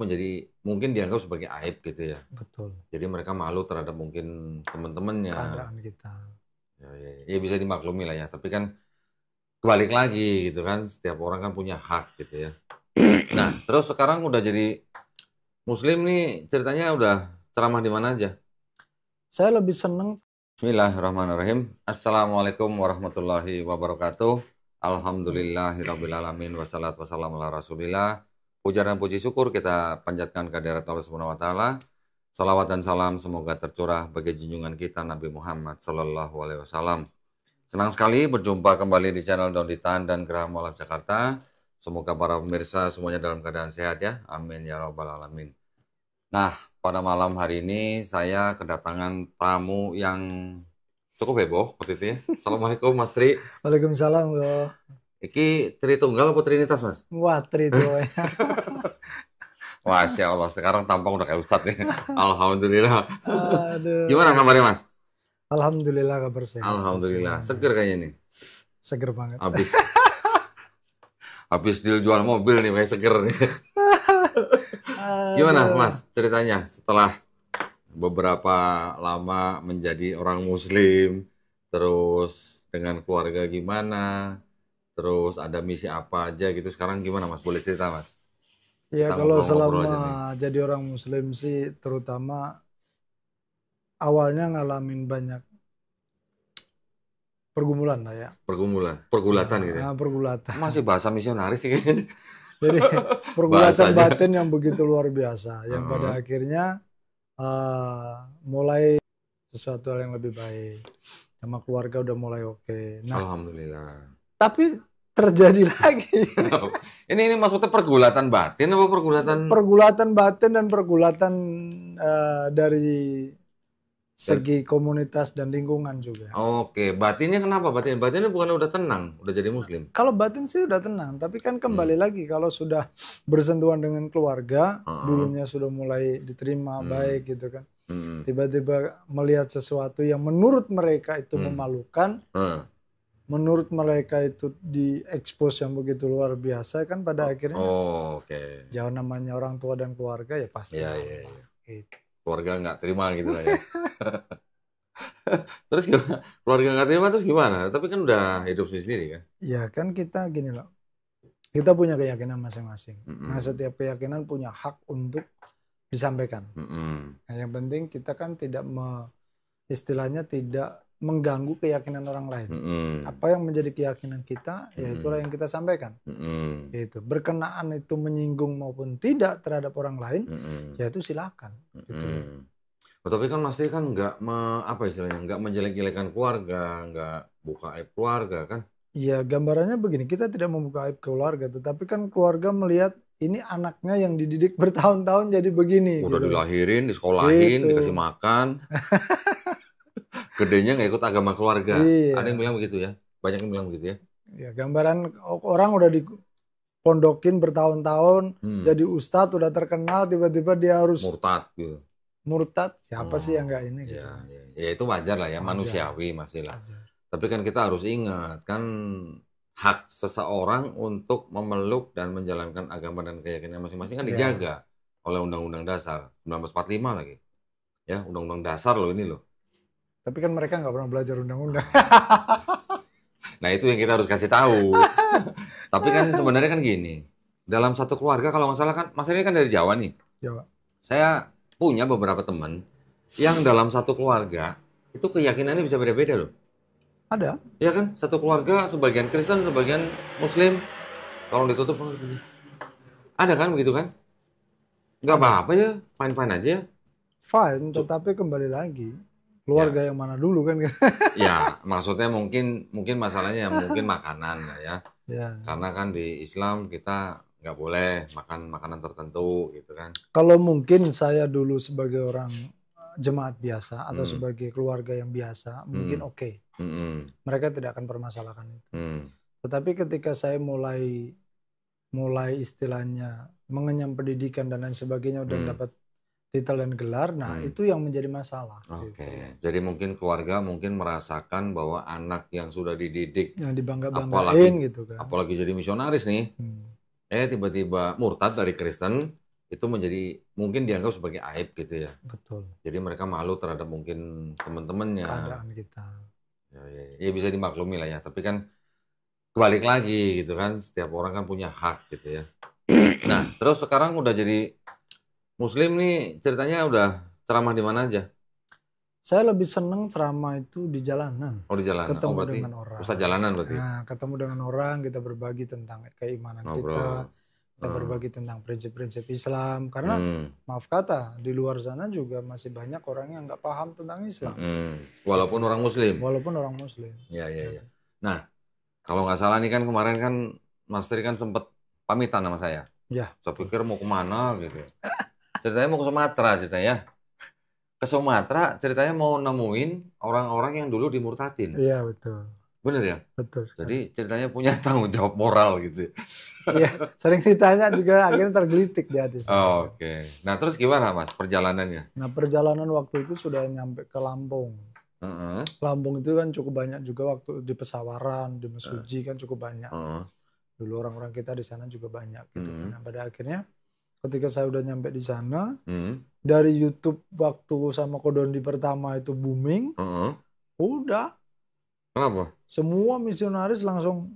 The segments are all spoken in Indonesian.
menjadi mungkin dianggap sebagai aib gitu ya. Betul. Jadi mereka malu terhadap mungkin teman-temannya. Keadaan kita. Ya bisa dimaklumi lah ya. Tapi kan kebalik lagi gitu kan. Setiap orang kan punya hak gitu ya. Nah, terus sekarang udah jadi Muslim nih, ceritanya udah ceramah di mana aja? Saya lebih seneng. Bismillahirrahmanirrahim. Assalamualaikum warahmatullahi wabarakatuh. Alhamdulillahirrabbilalamin. Wassalatu wassalamu ala rasulillah. Puja dan puji syukur kita panjatkan kehadirat Allah Subhanahu wa taala. Salawat dan salam semoga tercurah bagi junjungan kita Nabi Muhammad sallallahu alaihi wasallam. Senang sekali berjumpa kembali di channel Daun Ditan dan Geraha Mualaf Jakarta. Semoga para pemirsa semuanya dalam keadaan sehat ya. Amin ya rabbal alamin. Nah, pada malam hari ini saya kedatangan tamu yang cukup heboh waktu itu ya. Assalamualaikum Mas Tri. Waalaikumsalam bro. Iki Tritunggal apa Trinitas Mas? Wah, itu. Masya Allah, sekarang tampang udah kayak Ustadz ya. Alhamdulillah. Aduh. Gimana kabarnya Mas? Alhamdulillah kabar sehat. Alhamdulillah, seger kayaknya nih. Seger banget. Habis deal jual mobil nih, kayak seger nih. Gimana Mas ceritanya setelah beberapa lama menjadi orang Muslim, terus dengan keluarga gimana, terus ada misi apa aja gitu, sekarang gimana Mas? Boleh cerita Mas? Ya Kita kalau ngobrol-ngobrol aja nih. selama jadi orang Muslim sih terutama awalnya ngalamin banyak pergumulan lah ya. Pergulatan gitu ya. Pergulatan. Masih bahasa misionaris sih kayaknya. Jadi pergulatan Bahasanya. batin yang begitu luar biasa, yang pada akhirnya mulai sesuatu hal yang lebih baik, sama keluarga udah mulai oke. Nah, Alhamdulillah. tapi terjadi lagi. Ini maksudnya pergulatan batin apa pergulatan? Pergulatan batin dan pergulatan dari segi komunitas dan lingkungan juga. Oke, batinnya kenapa batin? Batinnya bukan udah tenang, udah jadi Muslim. Kalau batin sih udah tenang, tapi kan kembali lagi kalau sudah bersentuhan dengan keluarga, dulunya sudah mulai diterima baik gitu kan. Tiba-tiba melihat sesuatu yang menurut mereka itu memalukan, menurut mereka itu diekspos yang begitu luar biasa kan pada akhirnya. Jauh namanya orang tua dan keluarga ya pasti. Iya. Gitu. Keluarga nggak terima gitu lah ya. Terus gimana? Keluarga nggak terima terus gimana? Tapi kan udah hidup sendiri kan? Ya kan kita gini loh. Kita punya keyakinan masing-masing. Nah setiap keyakinan punya hak untuk disampaikan. Nah yang penting kita kan tidak istilahnya tidak mengganggu keyakinan orang lain. Apa yang menjadi keyakinan kita, ya itulah yang kita sampaikan. Gitu. Berkenaan itu menyinggung maupun tidak terhadap orang lain, ya itu silakan. Gitu. Tapi kan Mas Tri kan nggak nggak menjelek-jelekan keluarga, nggak buka aib keluarga kan? Iya, gambarannya begini, kita tidak membuka aib keluarga, tetapi kan keluarga melihat ini anaknya yang dididik bertahun-tahun jadi begini. Udah gitu. Dilahirin, disekolahin, Gitu. dikasih makan. Gedenya nggak ikut agama keluarga. Iya. Ada yang bilang begitu ya? Banyak yang bilang begitu ya? Ya, gambaran orang udah dipondokin bertahun-tahun, jadi ustadz, udah terkenal, tiba-tiba dia harus murtad gitu. Murtad, siapa sih yang nggak ini? Ya, gitu. Ya itu wajar lah ya, manusiawi masih lah. Tapi kan kita harus ingat, kan hak seseorang untuk memeluk dan menjalankan agama dan keyakinan masing-masing kan dijaga oleh Undang-Undang Dasar 1945 lagi. Ya, Undang-Undang Dasar loh ini loh. Tapi kan mereka nggak pernah belajar undang-undang. Nah itu yang kita harus kasih tahu. Tapi kan sebenarnya kan gini, dalam satu keluarga kalau nggak salah kan, Mas ini kan dari Jawa nih. Jawa. Saya punya beberapa teman yang dalam satu keluarga itu keyakinannya bisa beda-beda loh. Ada. Ya kan, satu keluarga sebagian Kristen, sebagian Muslim. Kalau ditutup begini. Ada kan begitu kan? Nggak apa-apa ya, fine-fine aja. Fine, tetapi kembali lagi. Keluarga yang mana dulu kan? Ya, maksudnya mungkin masalahnya mungkin makanan ya. Karena kan di Islam kita nggak boleh makan makanan tertentu gitu kan. Kalau mungkin saya dulu sebagai orang jemaat biasa atau sebagai keluarga yang biasa, mungkin oke. Mereka tidak akan permasalahkan itu. Tetapi ketika saya mulai istilahnya mengenyam pendidikan dan lain sebagainya dan dapat titel dan gelar, nah itu yang menjadi masalah. Gitu. Jadi mungkin keluarga mungkin merasakan bahwa anak yang sudah dididik, yang dibangga-banggain gitu kan. Apalagi jadi misionaris nih, tiba-tiba murtad dari Kristen, itu mungkin dianggap sebagai aib gitu ya. Betul. Jadi mereka malu terhadap mungkin teman-temannya. Keadaan kita. Ya bisa dimaklumi lah ya. Tapi kan kebalik lagi gitu kan. Setiap orang kan punya hak gitu ya. Nah, terus sekarang udah jadi Muslim nih, ceritanya udah ceramah di mana aja? Saya lebih seneng ceramah itu di jalanan. Oh, di jalanan. Ketemu berarti dengan orang. Ustaz jalanan berarti? Nah, ketemu dengan orang, kita berbagi tentang keimanan kita berbagi tentang prinsip-prinsip Islam. Karena maaf kata, di luar sana juga masih banyak orang yang nggak paham tentang Islam. Walaupun orang Muslim? Walaupun orang Muslim. Ya. Nah, kalau nggak salah nih kan kemarin kan Mas Tri kan sempat pamitan sama saya. Ya. Saya pikir mau kemana gitu. Ceritanya mau ke Sumatera ceritanya. Ke Sumatera ceritanya mau nemuin orang-orang yang dulu dimurtadin. Iya, betul. Bener ya? Betul. Jadi ceritanya punya tanggung jawab moral gitu. Iya, sering ditanya juga akhirnya tergelitik di hati saya. Oke. Nah terus gimana Mas perjalanannya? Nah perjalanan waktu itu sudah nyampe ke Lampung. Lampung itu kan cukup banyak juga waktu di Pesawaran, di Mesuji kan cukup banyak. Dulu orang-orang kita di sana juga banyak gitu. Nah pada akhirnya ketika saya udah nyampe di sana, dari YouTube waktu sama Kodondi pertama itu booming, udah. Kenapa? Semua misionaris langsung.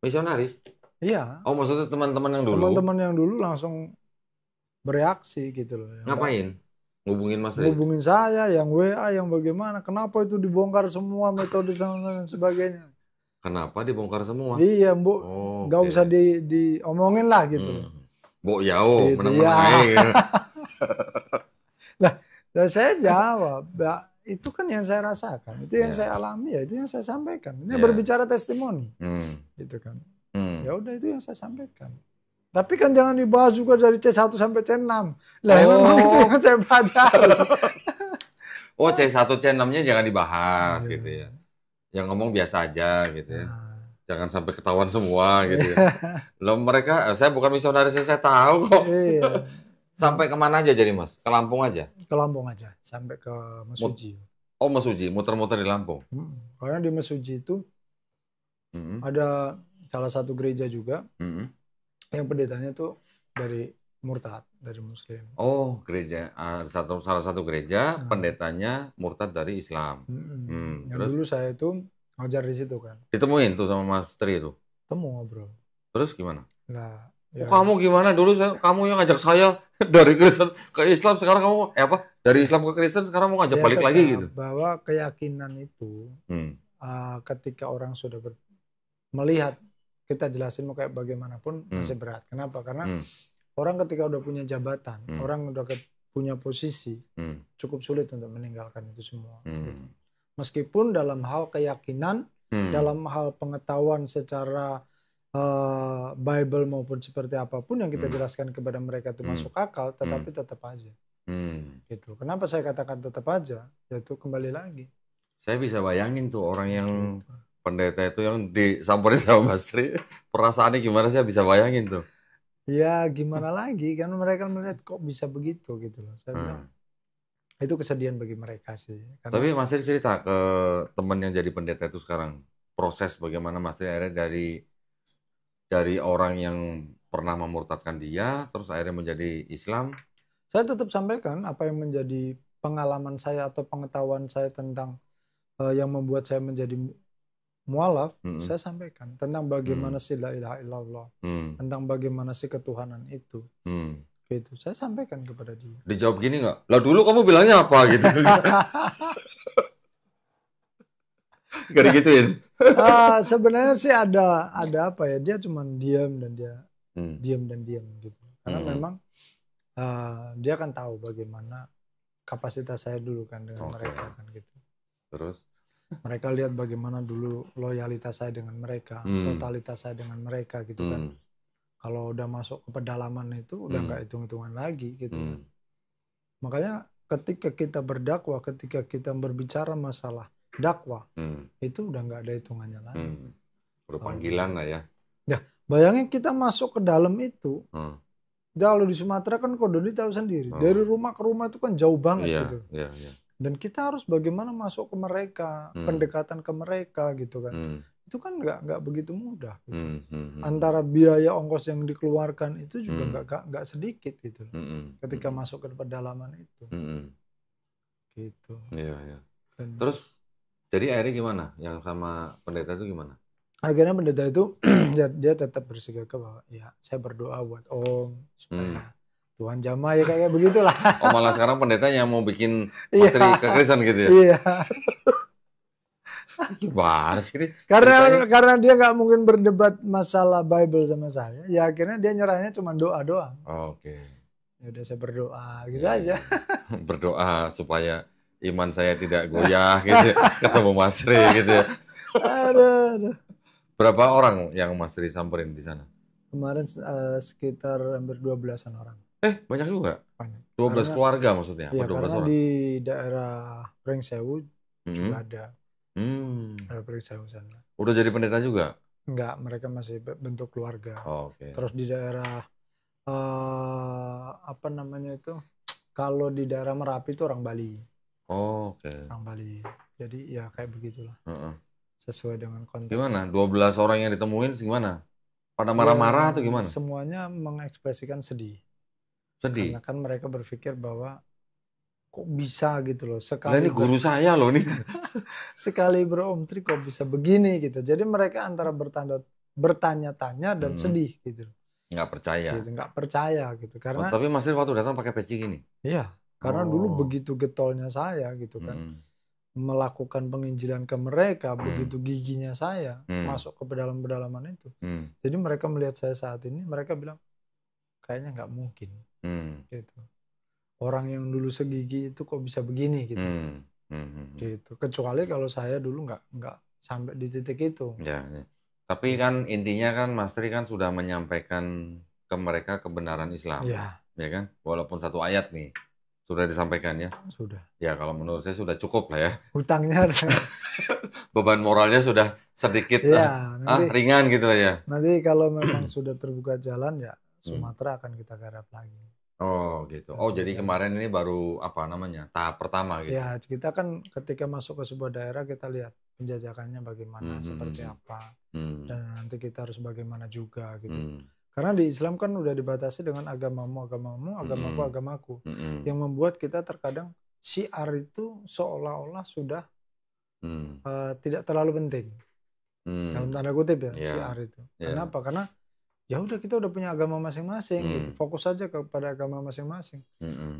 Misionaris? Iya. Oh maksudnya teman-teman yang dulu? Teman-teman yang dulu langsung bereaksi gitu loh. Ngapain? Ngubungin Mas Tri? Ngubungin saya, yang WA, yang bagaimana. Kenapa itu dibongkar semua metode dan sebagainya. Kenapa dibongkar semua? Iya, Mbok. Gak usah diomongin lah gitu. Mbok Yao, gitu, menang-menang ya. Nah, saya jawab, itu kan yang saya rasakan, itu yang saya alami, ya itu yang saya sampaikan. Ini berbicara testimoni, gitu kan. Ya udah itu yang saya sampaikan. Tapi kan jangan dibahas juga dari C1 sampai C6. Lah memang itu yang saya pelajari. Oh C1 C6-nya jangan dibahas gitu ya. Yang ngomong biasa aja gitu ya. Jangan sampai ketahuan semua gitu ya. Loh mereka, saya bukan misionaris, saya tahu kok. Iya. Sampai kemana aja jadi Mas? Ke Lampung aja? Ke Lampung aja, sampai ke Mesuji. Oh Mesuji, muter-muter di Lampung? Karena di Mesuji itu ada salah satu gereja juga yang pendetanya tuh dari murtad, dari Muslim. Oh gereja, salah satu gereja pendetanya murtad dari Islam. Yang terus? Dulu saya itu ngajar di situ kan. Ditemuin tuh sama Mas Tri itu? Temu ngobrol. Terus gimana? Nah, ya. Kamu gimana dulu kamu yang ngajak saya dari Kristen ke Islam, sekarang kamu dari Islam ke Kristen sekarang mau ngajak balik lagi gitu. Bahwa keyakinan itu ketika orang sudah melihat, kita jelasin mau kayak bagaimanapun masih berat. Kenapa? Karena orang ketika udah punya jabatan, orang udah punya posisi, cukup sulit untuk meninggalkan itu semua. Gitu. Meskipun dalam hal keyakinan, dalam hal pengetahuan secara Bible maupun seperti apapun yang kita jelaskan kepada mereka itu masuk akal, tetapi tetap aja. Gitu. Kenapa saya katakan tetap aja? Yaitu kembali lagi. Saya bisa bayangin tuh orang yang pendeta itu yang disamperin sama Mas Tri, perasaannya gimana, saya bisa bayangin tuh. Ya gimana lagi, kan mereka melihat kok bisa begitu gitu loh. Saya bilang, itu kesedihan bagi mereka sih. Karena... Tapi Mas Tri cerita ke teman yang jadi pendeta itu sekarang, proses bagaimana Mas Tri akhirnya dari orang yang pernah memurtadkan dia, terus akhirnya menjadi Islam. Saya tetap sampaikan apa yang menjadi pengalaman saya atau pengetahuan saya tentang yang membuat saya menjadi mualaf, saya sampaikan tentang bagaimana sih la ilaha illallah, tentang bagaimana sih ketuhanan itu. Gitu. Saya sampaikan kepada dia. Dijawab gini nggak? Lah dulu kamu bilangnya apa gitu? Gak digituin? Sebenarnya sih ada apa ya, dia cuma diam dan dia diam dan diam gitu. Karena memang dia kan tahu bagaimana kapasitas saya dulu kan dengan mereka kan gitu. Terus? Mereka lihat bagaimana dulu loyalitas saya dengan mereka, totalitas saya dengan mereka gitu kan. Kalau udah masuk ke pedalaman itu udah nggak hitung-hitungan lagi gitu kan. Makanya ketika kita berdakwah, ketika kita berbicara masalah dakwah, itu udah nggak ada hitungannya lagi. Udah panggilan lah ya. Ya, bayangin kita masuk ke dalam itu. Kalau di Sumatera kan Kodoni tahu sendiri. Dari rumah ke rumah itu kan jauh banget gitu. Dan kita harus bagaimana masuk ke mereka, pendekatan ke mereka gitu kan. itu kan nggak begitu mudah gitu. Antara biaya ongkos yang dikeluarkan itu juga nggak sedikit gitu ketika masuk ke pedalaman itu. Gitu. Iya. Terus jadi akhirnya gimana? Yang sama pendeta itu gimana? Akhirnya pendeta itu dia tetap bersikeras bahwa ya saya berdoa buat Om supaya Tuhan jamah ya kayak begitulah. Oh malah sekarang pendeta yang mau bikin misteri kekristenan gitu ya? Iya. Gimana sih ini? Karena dia nggak mungkin berdebat masalah Bible sama saya, ya akhirnya dia nyerahnya cuma doa. Oke. Ya udah saya berdoa gitu aja. Berdoa supaya iman saya tidak goyah gitu, ketemu Mas Tri gitu ya. Aduh. Berapa orang yang Mas Tri samperin di sana? Kemarin sekitar hampir 12-an orang. Banyak juga? Banyak. 12 keluarga maksudnya? Iya, 12 karena orang? di daerah Pringsewu juga ada. Ada Pringsewu sana. Udah jadi pendeta juga? Enggak, mereka masih bentuk keluarga. Oke. Terus di daerah apa namanya itu? Kalau di daerah Merapi itu orang Bali. Oke. Orang Bali. Jadi ya kayak begitulah. Sesuai dengan konteks. Gimana? 12 orang yang ditemuin gimana? Pada marah-marah atau gimana? Semuanya mengekspresikan sedih. Sedih? Karena kan mereka berpikir bahwa kok bisa gitu loh. Lah ini guru saya loh nih. Sekali Om Tri kok bisa begini gitu. Jadi mereka antara bertanya-tanya dan sedih gitu. Nggak percaya. Gitu, nggak percaya gitu. Karena tapi Mas Tri waktu datang pakai peci gini? Iya. Karena dulu begitu getolnya saya gitu kan. Melakukan penginjilan ke mereka, begitu giginya saya masuk ke pedalaman itu. Jadi mereka melihat saya saat ini, mereka bilang kayaknya nggak mungkin. Gitu. Orang yang dulu segigi itu kok bisa begini gitu. Gitu. Kecuali kalau saya dulu nggak sampai di titik itu. Ya. Tapi kan intinya kan Mas Tri kan sudah menyampaikan ke mereka kebenaran Islam. Ya kan? Walaupun satu ayat nih. Sudah disampaikan ya? Sudah. Ya kalau menurut saya sudah cukup lah ya. Hutangnya beban moralnya sudah sedikit ringan gitu lah ya. Nanti kalau memang sudah terbuka jalan ya Sumatera akan kita garap lagi. Oh gitu. Oh jadi kemarin ini baru apa namanya tahap pertama gitu. Ya kita kan ketika masuk ke sebuah daerah kita lihat penjajakannya bagaimana, seperti apa, dan nanti kita harus bagaimana juga gitu. Karena di Islam kan udah dibatasi dengan agamamu, agamaku. Yang membuat kita terkadang syiar itu seolah-olah sudah tidak terlalu penting. Dalam tanda kutip ya, syiar itu. Kenapa? Karena ya udah kita udah punya agama masing-masing gitu. Fokus saja kepada agama masing-masing.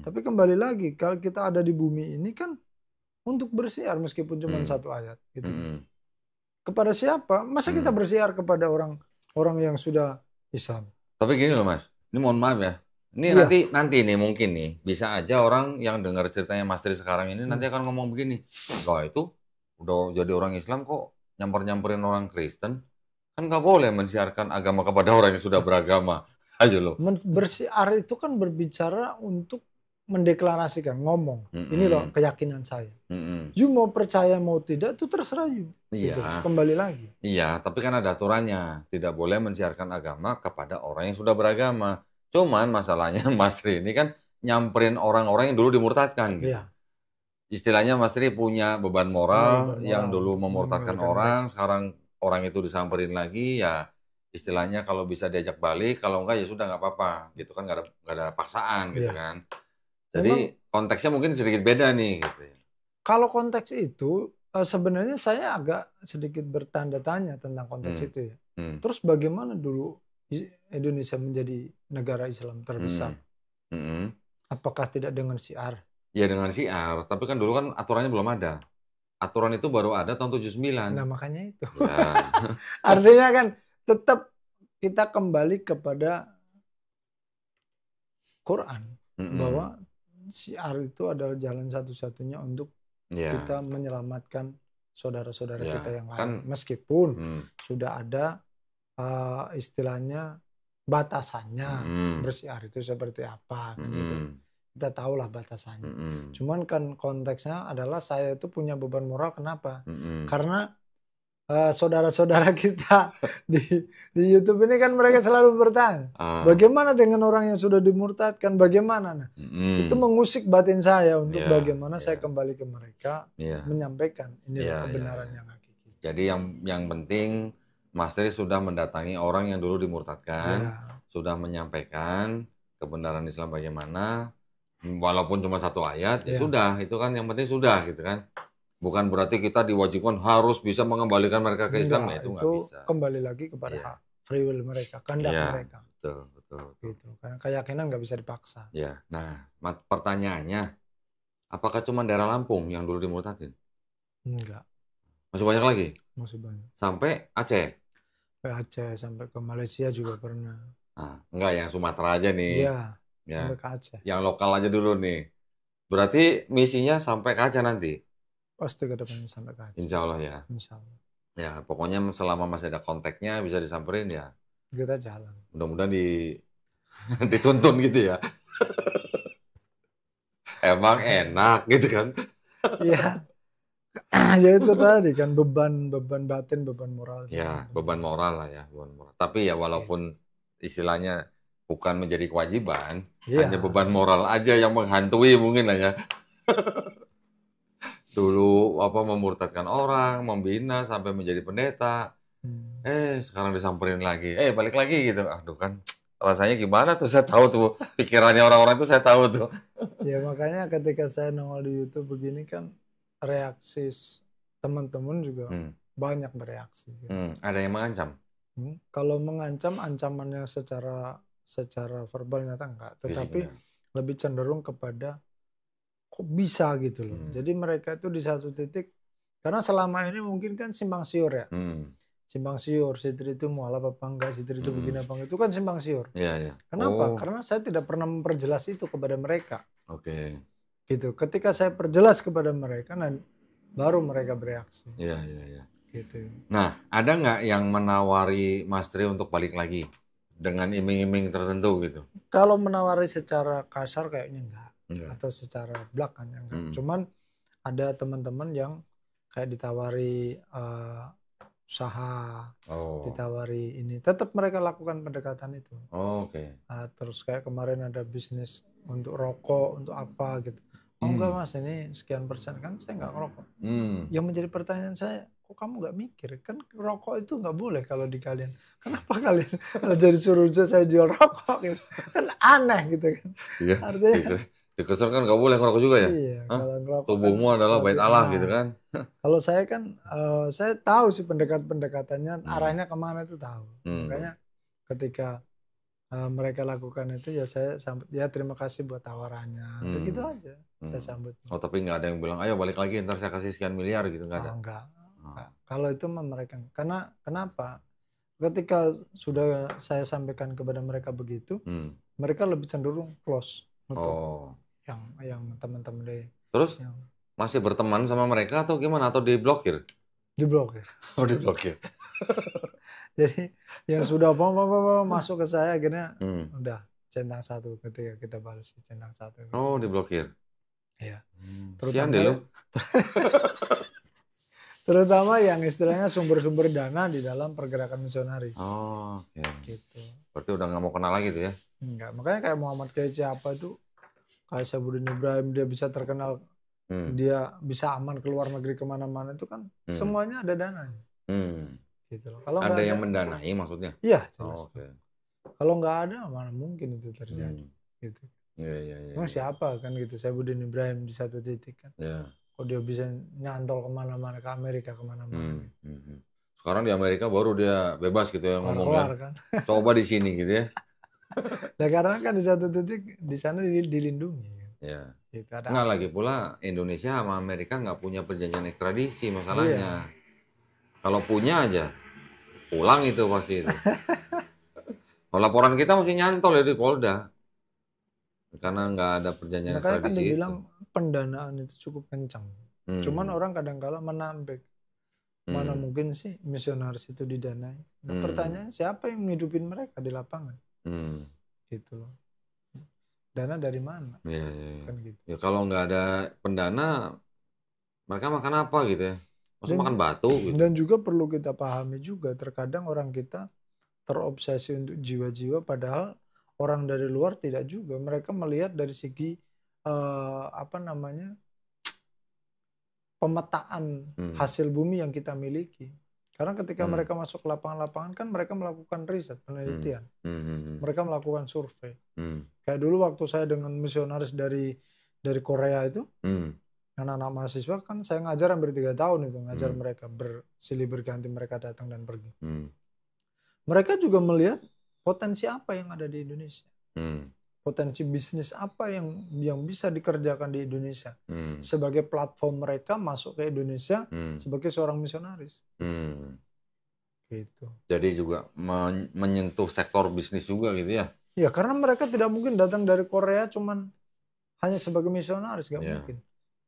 Tapi kembali lagi, kalau kita ada di bumi ini kan untuk bersiar meskipun cuma satu ayat gitu. Kepada siapa? Masa kita bersiar kepada orang yang sudah Islam. Tapi gini loh Mas, ini mohon maaf ya. Ini nanti nih mungkin nih bisa aja orang yang dengar ceritanya Mas Tri sekarang ini nanti akan ngomong begini. Wah itu udah jadi orang Islam kok nyamperin orang Kristen. Kan nggak boleh mensiarkan agama kepada orang yang sudah beragama. Ayo loh. Bersiar itu kan berbicara untuk mendeklarasikan, ngomong. Ini loh keyakinan saya. You mau percaya mau tidak itu terserah you. Iya. Gitu. Kembali lagi. Iya, tapi kan ada aturannya. Tidak boleh mensiarkan agama kepada orang yang sudah beragama. Cuman masalahnya Mas Tri ini kan nyamperin orang-orang yang dulu dimurtadkan. Gitu. Iya. Istilahnya Mas Tri punya beban moral yang dulu memurtadkan orang, sekarang orang itu disamperin lagi ya. Istilahnya kalau bisa diajak balik, kalau enggak ya sudah nggak apa-apa. Gitu kan nggak ada paksaan gitu kan. Jadi konteksnya mungkin sedikit beda nih gitu. Kalau konteks itu sebenarnya saya agak sedikit bertanda tanya tentang konteks itu ya. Terus bagaimana dulu Indonesia menjadi negara Islam terbesar? Apakah tidak dengan syiar? Ya dengan syiar, tapi kan dulu kan aturannya belum ada. Aturan itu baru ada tahun 79. Nah makanya itu. Ya. Artinya kan tetap kita kembali kepada Quran bahwa syiar itu adalah jalan satu-satunya untuk kita menyelamatkan saudara-saudara kita yang lain. Meskipun sudah ada istilahnya batasannya bersiar itu seperti apa. Gitu. Kita tahulah batasannya. Cuman kan konteksnya adalah saya itu punya beban moral. Kenapa? Karena saudara-saudara kita di YouTube ini kan mereka selalu bertanya, bagaimana dengan orang yang sudah dimurtadkan? Bagaimana? Nah, itu mengusik batin saya untuk bagaimana saya kembali ke mereka menyampaikan ini kebenaran yang hakiki. Jadi yang penting Mas Tri sudah mendatangi orang yang dulu dimurtadkan, sudah menyampaikan kebenaran Islam bagaimana, walaupun cuma satu ayat, ya sudah, itu kan yang penting sudah gitu kan. Bukan berarti kita diwajibkan harus bisa mengembalikan mereka ke Islam, ya itu nggak bisa. Kembali lagi kepada free will mereka, kehendak mereka. Betul. Gitu. Karena keyakinan nggak bisa dipaksa. Ya, nah pertanyaannya, apakah cuma daerah Lampung yang dulu dimurtadin? Enggak. Masih banyak lagi? Masih banyak. Sampai Aceh? Sampai Aceh, sampai ke Malaysia juga pernah. Nah, enggak, yang Sumatera aja nih. Iya, Ya. sampai ke Aceh. Yang lokal aja dulu nih. Berarti misinya sampai ke Aceh nanti? Pasti ke depannya sampai ke Aceh. Insya Allah ya. Insya Allah. Ya, pokoknya selama masih ada kontaknya bisa disamperin ya. Kita jalan. Mudah-mudahan dituntun gitu ya. Emang enak gitu kan? Iya. Ya itu tadi kan beban batin, beban moral. Ya, beban moral lah ya, beban moral. Tapi ya walaupun istilahnya bukan menjadi kewajiban, hanya beban moral aja yang menghantui mungkin lah ya. Dulu memurtadkan orang, membina sampai menjadi pendeta. Sekarang disamperin lagi. Balik lagi gitu. Aduh kan rasanya gimana tuh, saya tahu tuh pikirannya orang-orang itu, saya tahu tuh. Ya makanya ketika saya nongol di YouTube begini kan reaksi teman-teman juga banyak bereaksi. Ada yang mengancam? Kalau mengancam, ancamannya secara verbal nyata enggak, tetapi lebih cenderung kepada kok bisa gitu loh. Jadi mereka itu di satu titik, karena selama ini mungkin kan simpang siur ya. Simpang siur, si Tri itu mualaf apa enggak, si Tri itu begini apa enggak, itu kan simpang siur. Kenapa? Karena saya tidak pernah memperjelas itu kepada mereka. Gitu. Ketika saya perjelas kepada mereka, baru mereka bereaksi. Gitu. Nah, ada nggak yang menawari Mas Tri untuk balik lagi dengan iming-iming tertentu gitu? Kalau menawari secara kasar kayaknya enggak. Atau secara blak kan enggak. Cuman ada teman-teman yang kayak ditawari usaha, ditawari ini, tetap mereka lakukan pendekatan itu. Terus kayak kemarin ada bisnis untuk rokok, untuk apa gitu. Enggak Mas, ini sekian persen, kan saya nggak ngerokok. Yang menjadi pertanyaan saya, kok kamu nggak mikir? Kan rokok itu nggak boleh kalau di kalian. Kenapa kalian jadi suruh saya jual rokok gitu? Kan aneh gitu kan. Iya, artinya di Kristen kan nggak boleh ngerokok juga ya? Iya, kalau ngerokok tubuhmu kan adalah bait Allah gitu kan? Kalau saya kan, saya tahu sih pendekatannya, arahnya kemana itu tahu. Makanya ketika mereka lakukan itu ya saya sambut, ya terima kasih buat tawarannya, begitu aja saya sambut. Tapi nggak ada yang bilang ayo balik lagi ntar saya kasih sekian miliar gitu, nggak ada? Enggak. Kalau itu mereka, karena kenapa? Ketika sudah saya sampaikan kepada mereka begitu, mereka lebih cenderung close untuk yang teman-teman deh. Terus masih berteman sama mereka atau gimana, atau diblokir? Diblokir. Diblokir. Jadi yang sudah masuk ke saya akhirnya udah centang satu, ketika kita balas centang satu. Gitu. Diblokir. Iya. Terutama yang istilahnya sumber-sumber dana di dalam pergerakan misionaris. Gitu. Berarti udah nggak mau kenal lagi tuh ya? Enggak, makanya kayak Muhammad Kece apa itu, kayak Saifuddin Ibrahim, dia bisa terkenal, dia bisa aman keluar negeri kemana-mana, itu kan semuanya ada dananya. Gitu loh. Kalau ada yang mendanai maksudnya? Iya, jelas. Kalau nggak ada, mana mungkin itu terjadi. Gitu. Emang siapa kan gitu, Saifuddin Ibrahim di satu titik kan. Kok dia bisa nyantol kemana-mana, ke Amerika kemana-mana. Gitu. Sekarang di Amerika baru dia bebas gitu ya ngomongnya. Kan. Coba di sini gitu ya. Nah, karena kan di satu titik di sana dilindungi. Ya. Gitu, nggak lagi pula Indonesia sama Amerika nggak punya perjanjian ekstradisi masalahnya. Kalau punya aja pulang itu pasti itu. Kalau laporan kita masih nyantol ya di Polda. Karena nggak ada perjanjian ekstradisi. Makanya kan dibilang pendanaan itu cukup kencang. Cuman orang kadang-kala menampik. Mana mungkin sih misionaris itu didanai. Nah, pertanyaannya siapa yang ngidupin mereka di lapangan? Gitu loh. Dana dari mana? Kan gitu. Ya kalau nggak ada pendana, mereka makan apa gitu ya? Maksudnya makan batu gitu. Dan juga perlu kita pahami juga, terkadang orang kita terobsesi untuk jiwa-jiwa, padahal orang dari luar tidak juga. Mereka melihat dari segi pemetaan hasil bumi yang kita miliki. Karena ketika mereka masuk ke lapangan-lapangan kan mereka melakukan riset, penelitian. Mereka melakukan survei. Kayak dulu waktu saya dengan misionaris dari Korea itu, anak-anak mahasiswa kan saya ngajar hampir 3 tahun itu, ngajar mereka bersilih berganti, mereka datang dan pergi. Mereka juga melihat potensi apa yang ada di Indonesia. Potensi bisnis apa yang bisa dikerjakan di Indonesia. Sebagai platform mereka masuk ke Indonesia sebagai seorang misionaris. Gitu. Jadi juga menyentuh sektor bisnis juga gitu ya? Ya, karena mereka tidak mungkin datang dari Korea cuman hanya sebagai misionaris, nggak mungkin.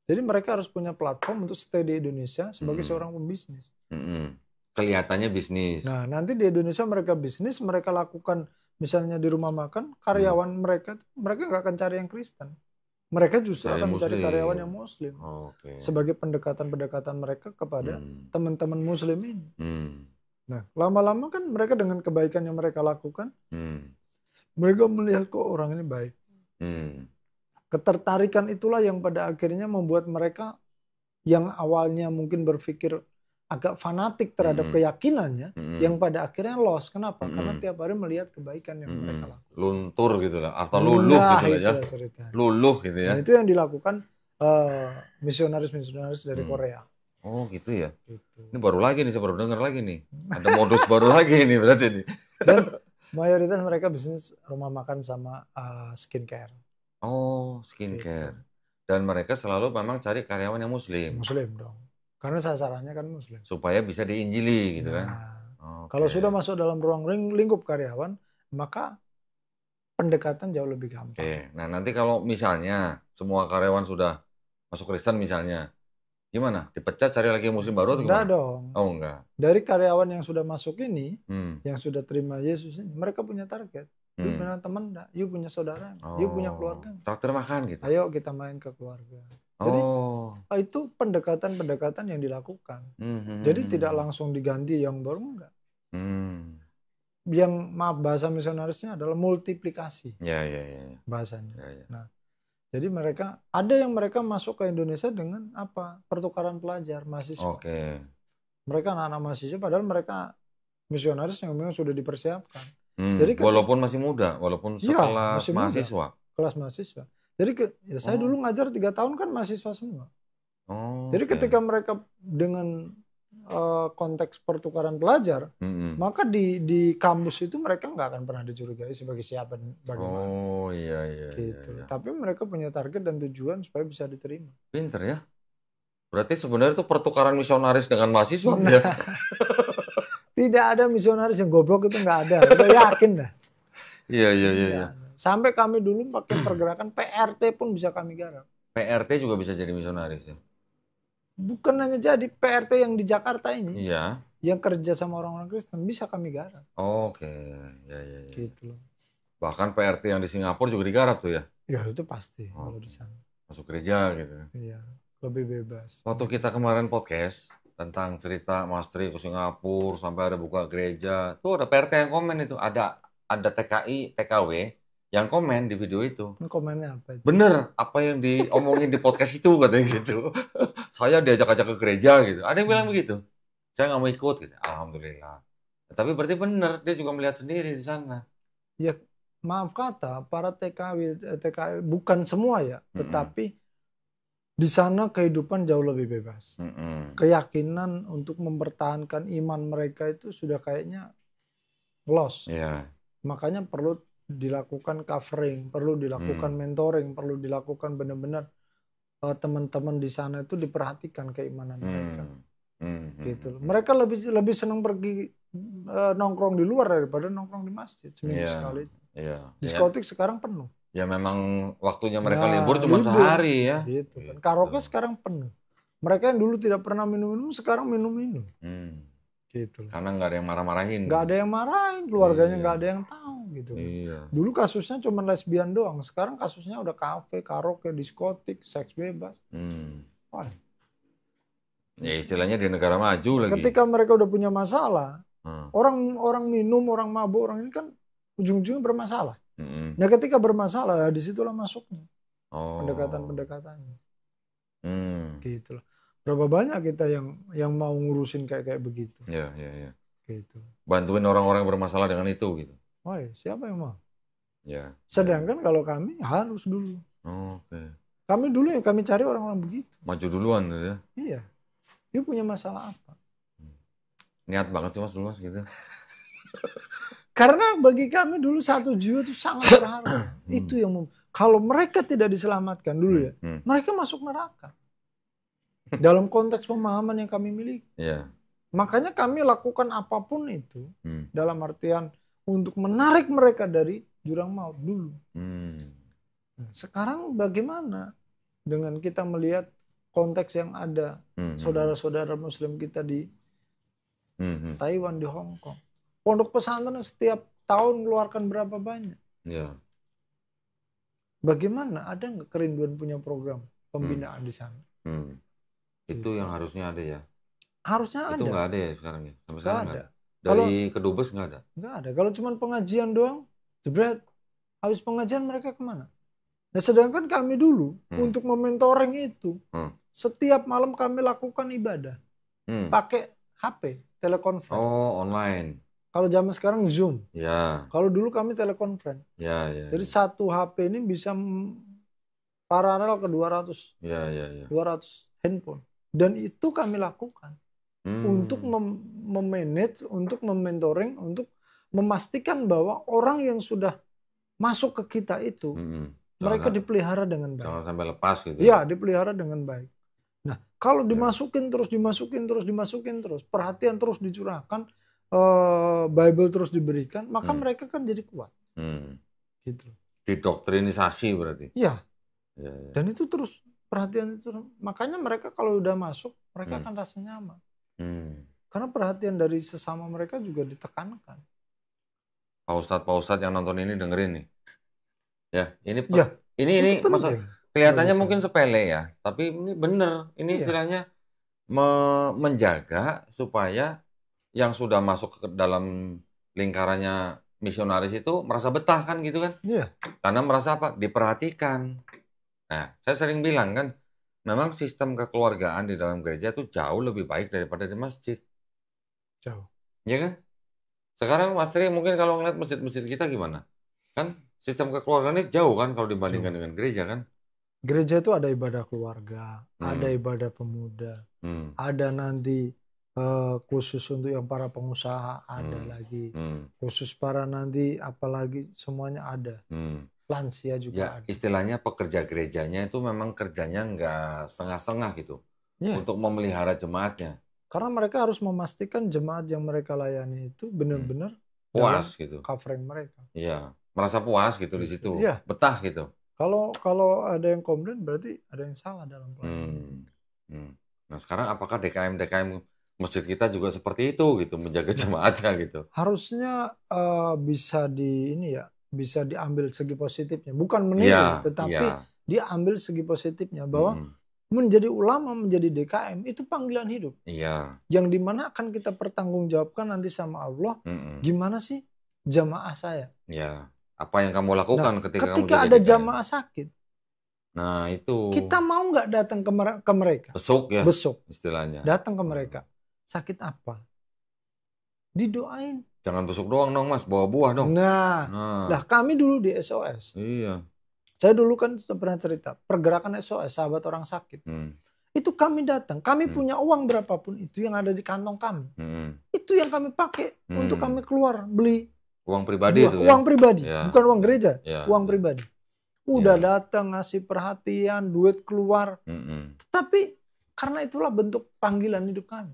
Jadi mereka harus punya platform untuk stay di Indonesia sebagai seorang pembisnis. Kelihatannya bisnis. Nah, nanti di Indonesia mereka bisnis, mereka lakukan misalnya di rumah makan, karyawan mereka nggak akan cari yang Kristen. Mereka justru akan mencari karyawan yang Muslim. Sebagai pendekatan-pendekatan mereka kepada teman-teman Muslim ini. Nah, lama-lama kan mereka dengan kebaikan yang mereka lakukan, mereka melihat kok orang ini baik. Ketertarikan itulah yang pada akhirnya membuat mereka yang awalnya mungkin berpikir agak fanatik terhadap keyakinannya, yang pada akhirnya lost. Kenapa? Karena tiap hari melihat kebaikan yang mereka lakukan. Luntur gitu lah, atau luluh gitu lah ya. Luluh gitu ya. Nah, itu yang dilakukan misionaris-misionaris dari Korea. Oh gitu ya. Gitu. Ini baru lagi nih, saya baru dengar lagi nih. Ada modus baru lagi nih berarti nih. Dan mayoritas mereka bisnis rumah makan sama skincare. Oh, skincare. Gitu. Dan mereka selalu memang cari karyawan yang Muslim. Muslim dong. Karena sasarannya kan Muslim. Supaya bisa diinjili gitu kan. Kalau sudah masuk dalam ruang lingkup karyawan, maka pendekatan jauh lebih gampang. Nah, nanti kalau misalnya semua karyawan sudah masuk Kristen misalnya, gimana? Dipecat cari lagi Muslim baru atau gimana? Enggak dong. Oh, enggak. Dari karyawan yang sudah masuk ini, yang sudah terima Yesus ini, mereka punya target. You punya teman enggak? You punya saudara? You punya keluarga? Traktir makan gitu. Ayo kita main ke keluarga. Jadi itu pendekatan-pendekatan yang dilakukan. Jadi tidak langsung diganti yang baru, enggak. Yang bahasa misionarisnya adalah multiplikasi. Bahasanya. Nah, jadi ada yang mereka masuk ke Indonesia dengan apa? Pertukaran pelajar, mahasiswa. Mereka anak-anak mahasiswa, padahal mereka misionaris yang memang sudah dipersiapkan. Jadi walaupun masih muda, walaupun sekelas mahasiswa. Kelas mahasiswa. Jadi saya dulu ngajar 3 tahun kan mahasiswa semua. Jadi ketika mereka dengan konteks pertukaran pelajar, maka di kampus itu mereka nggak akan pernah dicurigai sebagai siapa dan bagaimana. Gitu. Tapi mereka punya target dan tujuan supaya bisa diterima. Pinter ya. Berarti sebenarnya itu pertukaran misionaris dengan mahasiswa ya. Tidak ada misionaris yang goblok, itu nggak ada. Udah yakin dah. Iya. Sampai kami dulu pakai pergerakan PRT pun bisa kami garap. PRT juga bisa jadi misionaris ya? Bukan hanya jadi PRT yang di Jakarta ini. Iya. Yang kerja sama orang-orang Kristen bisa kami garap. Ya. Gitu loh. Bahkan PRT yang di Singapura juga digarap tuh ya? Ya itu pasti kalau di sana. Masuk gereja gitu. Iya, lebih bebas. Waktu kita kemarin podcast tentang cerita Mas Tri ke Singapura sampai ada buka gereja, tuh ada PRT yang komen itu, ada TKI, TKW yang komen di video itu. Komennya apa itu? Bener, apa yang diomongin di podcast itu katanya gitu. Saya diajak-ajak ke gereja gitu. Ada yang bilang begitu. Saya nggak mau ikut gitu. Alhamdulillah. Tapi berarti bener, dia juga melihat sendiri di sana. Ya, maaf kata, para TKW bukan semua ya, tetapi di sana kehidupan jauh lebih bebas. Keyakinan untuk mempertahankan iman mereka itu sudah kayaknya lost. Makanya perlu dilakukan covering, perlu dilakukan mentoring, perlu dilakukan benar-benar teman-teman di sana itu diperhatikan keimanan mereka. Gitu. Mereka lebih senang pergi nongkrong di luar daripada nongkrong di masjid seminggu sekali. Diskotik sekarang penuh. Ya memang waktunya mereka libur cuma sehari ya. Gitu kan. Karaoke sekarang penuh. Mereka yang dulu tidak pernah minum-minum sekarang minum-minum. Gitu. Karena nggak ada yang marah-marahin. Nggak ada yang marahin, keluarganya nggak ada yang tahu gitu. Dulu kasusnya cuma lesbian doang. Sekarang kasusnya udah kafe, karaoke, diskotik, seks bebas. Wah. Ya istilahnya di negara maju lagi. Ketika mereka udah punya masalah, orang minum, orang mabuk, orang ini kan ujung-ujungnya bermasalah. Nah ketika bermasalah, disitulah masuknya pendekatan-pendekatannya. Gitu loh. Berapa banyak kita yang mau ngurusin kayak begitu. Iya, iya, iya. Gitu. Bantuin orang-orang yang bermasalah dengan itu gitu. Wah, siapa yang mau? Ya. Sedangkan kalau kami harus dulu. Oke. Kami dulu yang kami cari orang-orang begitu. Maju duluan gitu ya. Iya. Dia punya masalah apa? Niat banget sih Mas dulu Mas gitu. Karena bagi kami dulu 1 jiwa itu sangat berharga. Itu yang kalau mereka tidak diselamatkan dulu ya, mereka masuk neraka. Dalam konteks pemahaman yang kami miliki. Iya. Makanya kami lakukan apapun itu dalam artian untuk menarik mereka dari jurang maut dulu. Sekarang bagaimana dengan kita melihat konteks yang ada saudara-saudara Muslim kita di Taiwan, di Hong Kong. Pondok pesantren setiap tahun mengeluarkan berapa banyak? Iya. Bagaimana? Ada nggak kerinduan punya program pembinaan di sana? Itu yang harusnya ada ya. Harusnya ada. Itu nggak ada ya sekarang ya. Sampai sekarang nggak ada. Dari Kalau, kedubes nggak ada. Nggak ada. Kalau cuma pengajian doang, jebret. Habis pengajian mereka kemana? Nah, sedangkan kami dulu untuk mementoring itu, setiap malam kami lakukan ibadah, pakai HP, telekonferensi. Oh, online. Kalau zaman sekarang Zoom. Ya. Kalau dulu kami telekonferensi. Ya, ya. Jadi satu HP ini bisa paralel ke 200. Ya, ya, ya. 200 handphone. Dan itu kami lakukan untuk memanage, untuk mementoring, untuk memastikan bahwa orang yang sudah masuk ke kita itu mereka dipelihara dengan baik. Jangan sampai lepas gitu. Iya, dipelihara dengan baik. Nah, kalau dimasukin terus, perhatian terus dicurahkan, Bible terus diberikan, maka mereka kan jadi kuat. Gitu. Didoktrinisasi berarti. Iya. Ya, ya. Dan itu terus perhatian itu, makanya mereka kalau udah masuk, mereka akan rasa nyaman. Karena perhatian dari sesama mereka juga ditekankan. Pak Ustadz yang nonton ini dengerin nih. Ya, ini masa kelihatannya mungkin sepele ya, tapi ini bener. Ini istilahnya menjaga supaya yang sudah masuk ke dalam lingkarannya misionaris itu merasa betah kan gitu kan? Iya. Karena merasa apa? Diperhatikan. Nah, saya sering bilang kan, memang sistem kekeluargaan di dalam gereja itu jauh lebih baik daripada di masjid. Jauh. Iya kan? Sekarang Mas Tri mungkin kalau ngeliat masjid-masjid kita gimana? Kan sistem kekeluargaan ini jauh kan kalau dibandingkan dengan gereja kan? Gereja itu ada ibadah keluarga, ada ibadah pemuda, ada nanti khusus untuk yang para pengusaha, ada lagi khusus para nanti apalagi semuanya ada. Lansia juga ada. Istilahnya pekerja gerejanya itu memang kerjanya nggak setengah-setengah gitu untuk memelihara jemaatnya. Karena mereka harus memastikan jemaat yang mereka layani itu benar-benar puas gitu, covering mereka. Iya, merasa puas gitu di situ, betah gitu. Kalau ada yang komplain berarti ada yang salah dalam pelayanan. Nah sekarang apakah DKM masjid kita juga seperti itu gitu, menjaga jemaatnya gitu? Harusnya bisa bisa diambil segi positifnya, bukan menilai, tetapi diambil segi positifnya bahwa menjadi ulama, menjadi DKM itu panggilan hidup. Iya. Yang dimana akan kita pertanggungjawabkan nanti sama Allah, gimana sih jamaah saya? Iya. Apa yang kamu lakukan ketika ada jamaah sakit? Nah itu. Kita mau nggak datang ke mereka? Besuk ya. Besuk. Istilahnya. Datang ke mereka. Sakit apa? Didoain. Jangan besuk doang dong Mas, bawa buah dong. Nah, kami dulu di SOS. Iya. Saya dulu kan pernah cerita, pergerakan SOS, sahabat orang sakit. Itu kami datang, kami punya uang berapapun itu yang ada di kantong kami. Itu yang kami pakai untuk kami keluar, beli. Uang pribadi itu uang pribadi, bukan uang gereja, uang pribadi. Udah datang, ngasih perhatian, duit keluar. Tapi karena itulah bentuk panggilan hidup kami.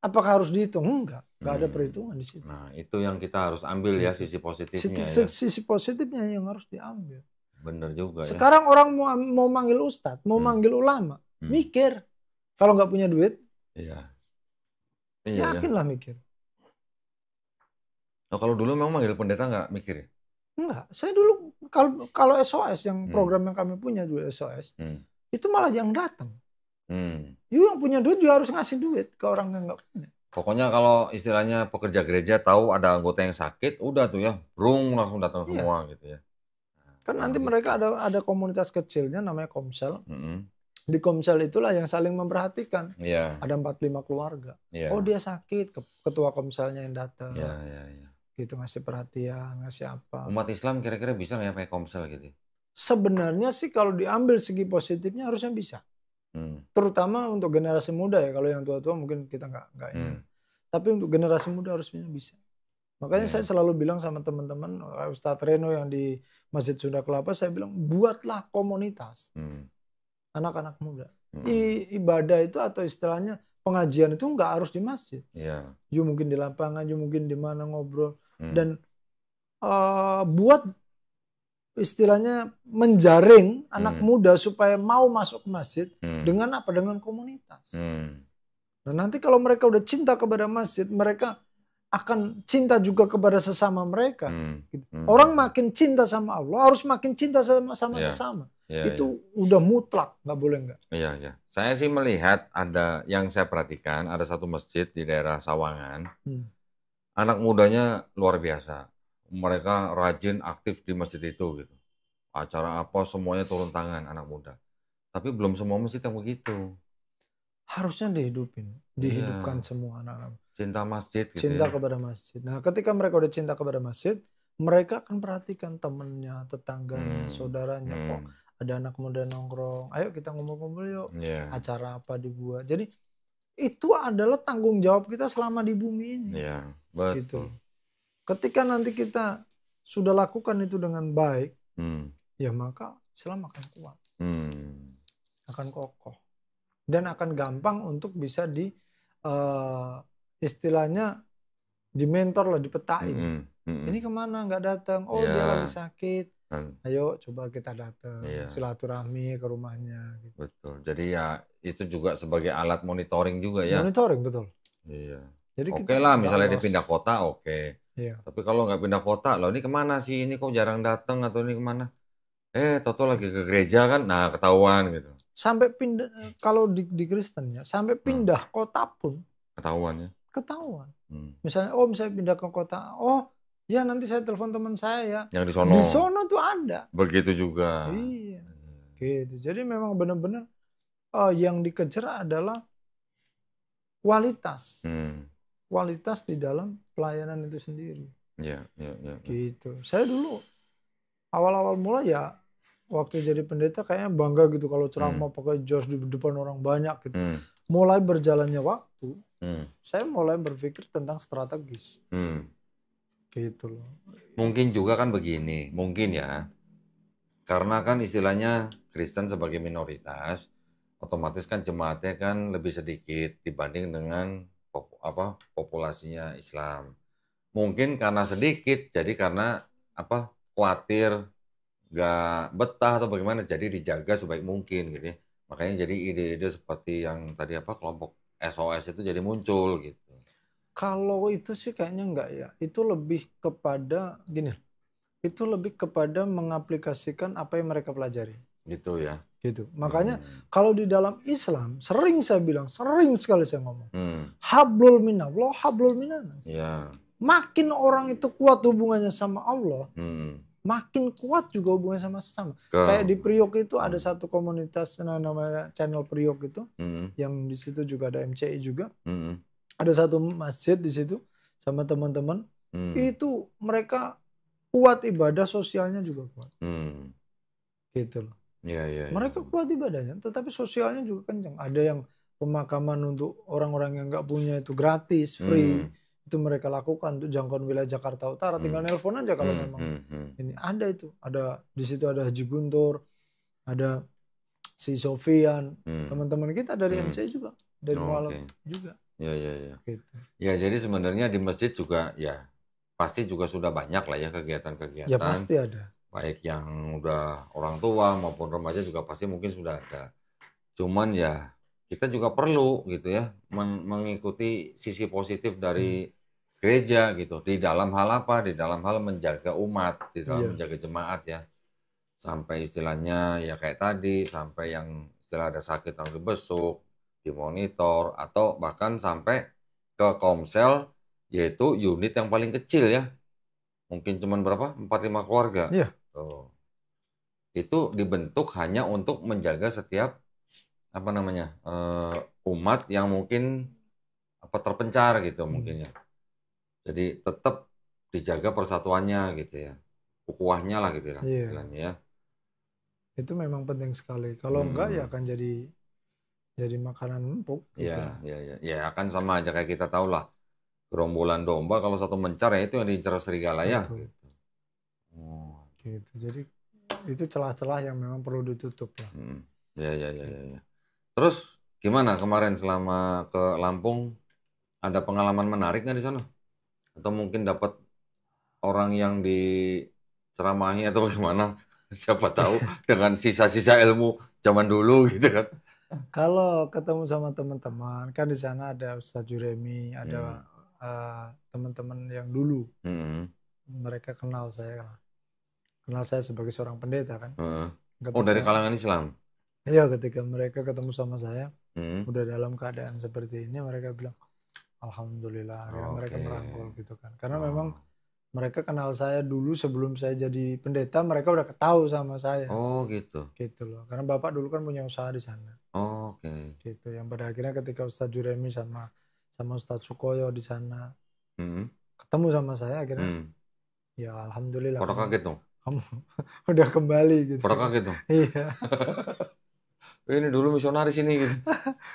Apakah harus dihitung? Enggak ada perhitungan di situ. Nah, itu yang kita harus ambil ya, sisi positifnya. Sisi positifnya yang harus diambil. Bener juga ya. Sekarang orang mau manggil ustadz, mau manggil ulama, mikir. Kalau nggak punya duit, yakinlah mikir. Nah, kalau dulu memang manggil pendeta nggak mikir ya? Enggak. Saya dulu kalau SOS yang program yang kami punya dulu SOS, itu malah yang datang. Yang punya duit juga harus ngasih duit ke orang yang nggak punya. Pokoknya kalau istilahnya pekerja gereja tahu ada anggota yang sakit, udah tuh ya, langsung datang semua gitu ya. Kan nanti mereka ada komunitas kecilnya namanya Komsel. Di Komsel itulah yang saling memperhatikan. Iya. Ada 4-5 keluarga. Iya. Oh dia sakit, ketua Komselnya yang datang. Iya. Gitu ngasih perhatian, ngasih apa. Umat Islam kira-kira bisa nggak ya pakai Komsel gitu? Sebenarnya sih kalau diambil segi positifnya harusnya bisa. Terutama untuk generasi muda ya. Kalau yang tua-tua mungkin kita nggak ini. Tapi untuk generasi muda harusnya bisa. Makanya saya selalu bilang sama teman-teman, Ustadz Reno yang di Masjid Sunda Kelapa, saya bilang buatlah komunitas. Anak-anak muda. Ibadah itu atau istilahnya pengajian itu nggak harus di masjid. You mungkin di lapangan, you mungkin di mana ngobrol. Dan buat istilahnya menjaring anak muda supaya mau masuk ke masjid dengan apa? Dengan komunitas. Nah nanti kalau mereka udah cinta kepada masjid, mereka akan cinta juga kepada sesama mereka. Orang makin cinta sama Allah harus makin cinta sama sesama. Itu udah mutlak, nggak boleh nggak. Iya. Saya sih melihat ada yang saya perhatikan, ada satu masjid di daerah Sawangan. Anak mudanya luar biasa. Mereka rajin aktif di masjid itu gitu. Acara apa semuanya turun tangan anak muda. Tapi belum semua masjid yang begitu. Harusnya dihidupkan semua anak-anak. Cinta masjid gitu. Cinta kepada masjid. Nah, ketika mereka udah cinta kepada masjid, mereka akan perhatikan temannya, tetangganya, saudaranya. Kok ada anak muda nongkrong, ayo kita ngumpul-ngumpul yuk. Acara apa dibuat. Jadi itu adalah tanggung jawab kita selama di bumi ini. Betul. Gitu. Ketika nanti kita sudah lakukan itu dengan baik, ya maka Islam akan kuat. Akan kokoh. Dan akan gampang untuk bisa istilahnya dimentor lah, dipetain. Ini kemana nggak datang? Oh dia lagi sakit. Ayo coba kita datang, silaturahmi ke rumahnya. Gitu. Betul. Jadi ya itu juga sebagai alat monitoring juga ya. Monitoring betul. Iya. Jadi oke lah, misalnya dia pindah kota, oke. Tapi kalau nggak pindah kota, loh ini kemana sih? Ini kok jarang datang atau ini kemana? Toto lagi ke gereja kan, nah ketahuan gitu. Sampai pindah, kalau di Kristen ya, sampai pindah kota pun ketahuan ya. Ketahuan. Misalnya pindah ke kota, ya nanti saya telepon teman saya ya. Yang di sono. Di sono tuh ada. Begitu juga. Iya. Gitu. Jadi memang benar-benar yang dikejar adalah kualitas. Kualitas di dalam pelayanan itu sendiri. Iya. Gitu. Saya dulu awal-awal mulai ya waktu jadi pendeta kayaknya bangga gitu kalau ceramah pakai jas di depan orang banyak gitu. Mulai berjalannya waktu, saya mulai berpikir tentang strategis. Gitu loh. Mungkin juga kan begini, mungkin ya. Karena kan istilahnya Kristen sebagai minoritas, otomatis kan jemaatnya kan lebih sedikit dibanding dengan populasinya Islam. Mungkin karena sedikit, jadi karena khawatir nggak betah atau bagaimana, jadi dijaga sebaik mungkin gitu ya. Makanya jadi ide-ide seperti yang tadi kelompok SOS itu jadi muncul gitu. Kalau itu sih kayaknya enggak ya. Itu lebih kepada gini. Itu lebih kepada mengaplikasikan apa yang mereka pelajari. Gitu ya. Gitu. Makanya kalau di dalam Islam sering saya bilang, sering sekali saya ngomong. Hablul minallah, hablul minannas. Ya. Makin orang itu kuat hubungannya sama Allah, makin kuat juga hubungannya sama sesama. Kayak di Priok itu ada satu komunitas namanya Channel Priok itu, yang di situ juga ada MCI juga. Ada satu masjid di situ sama teman-teman. Itu mereka kuat ibadah, sosialnya juga kuat. Gitu loh. Mereka kuat ibadahnya, tetapi sosialnya juga kencang. Ada yang pemakaman untuk orang-orang yang nggak punya itu gratis, free. Itu mereka lakukan untuk jangkauan wilayah Jakarta Utara. Tinggal nelpon aja kalau memang ini ada itu. Ada di situ ada Haji Guntur, ada si Sofian, teman-teman kita dari MCI juga, dari Mualaf juga. Ya. Gitu. Ya jadi sebenarnya di masjid juga ya pasti juga sudah banyak lah ya kegiatan-kegiatan. Ya pasti ada. Baik yang udah orang tua maupun remaja juga pasti mungkin sudah ada. Cuman ya kita juga perlu gitu ya mengikuti sisi positif dari gereja gitu. Di dalam hal apa? Di dalam hal menjaga umat, di dalam menjaga jemaat ya. Sampai istilahnya ya kayak tadi, sampai yang istilah ada sakit harus dibesuk, dimonitor, atau bahkan sampai ke Komsel, yaitu unit yang paling kecil ya. Mungkin cuma berapa? 4-5 keluarga. Iya. Itu dibentuk hanya untuk menjaga setiap apa namanya umat yang mungkin apa terpencar gitu mungkin ya. Jadi tetap dijaga persatuannya gitu ya, ukhuwahnya lah gitu ya istilahnya ya. Itu memang penting sekali. Kalau enggak ya akan jadi makanan empuk. Gitu. Ya kan sama aja kayak kita tahu lah gerombolan domba kalau satu mencar ya itu yang diincar serigala ya. Gitu. Gitu. Jadi itu celah-celah yang memang perlu ditutup lah. Ya. Terus gimana kemarin selama ke Lampung ada pengalaman menarik nggak di sana? Atau mungkin dapat orang yang diceramahi atau gimana? Siapa tahu dengan sisa-sisa ilmu zaman dulu gitu kan. Kalau ketemu sama teman-teman, kan di sana ada Ustadz Juremi, ada teman-teman yang dulu. Mereka kenal saya sebagai seorang pendeta kan. Dari kalangan Islam? Iya, ketika mereka ketemu sama saya, udah dalam keadaan seperti ini, mereka bilang, Alhamdulillah, ya mereka merangkul gitu kan. Karena memang mereka kenal saya dulu sebelum saya jadi pendeta, mereka udah ketahui sama saya. Oh gitu. Gitu loh. Karena Bapak dulu kan punya usaha di sana. Gitu. Yang pada akhirnya ketika Ustadz Juremi sama Ustadz Sukoyo di sana ketemu sama saya, akhirnya ya Alhamdulillah. Pada kaget dong. Kamu udah kembali gitu. Pada kaget dong. Iya. Ini dulu misionaris ini gitu.